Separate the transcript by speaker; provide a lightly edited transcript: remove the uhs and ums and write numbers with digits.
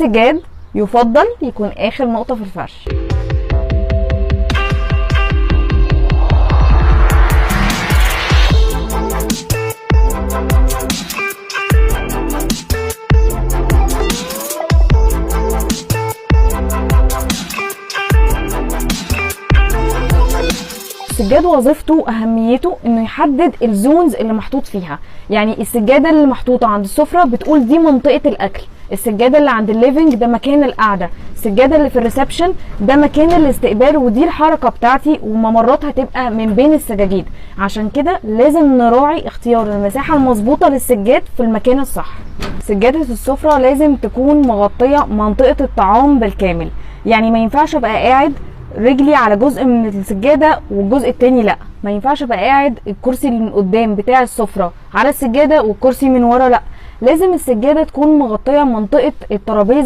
Speaker 1: السجاد يفضل يكون اخر نقطة في الفرش. السجاد وظيفته واهميته انه يحدد الزونز اللي محطوط فيها. يعني السجاده اللي محطوطه عند السفره بتقول دي منطقه الاكل، السجاده اللي عند الليفنج ده مكان القعده، السجاده اللي في الريسبشن ده مكان الاستقبال، ودي الحركه بتاعتي وممرات هتبقى من بين السجاجيد. عشان كده لازم نراعي اختيار المساحه المظبوطه للسجاد في المكان الصح. سجاده السفره لازم تكون مغطيه منطقه الطعام بالكامل، يعني ما ينفعش ابقى قاعد رجلي على جزء من السجاده والجزء التاني لا، ما ينفعش ابقى قاعد الكرسي اللي من قدام بتاع السفره على السجاده والكرسي من ورا لا، لازم السجاده تكون مغطيه منطقه الترابيزه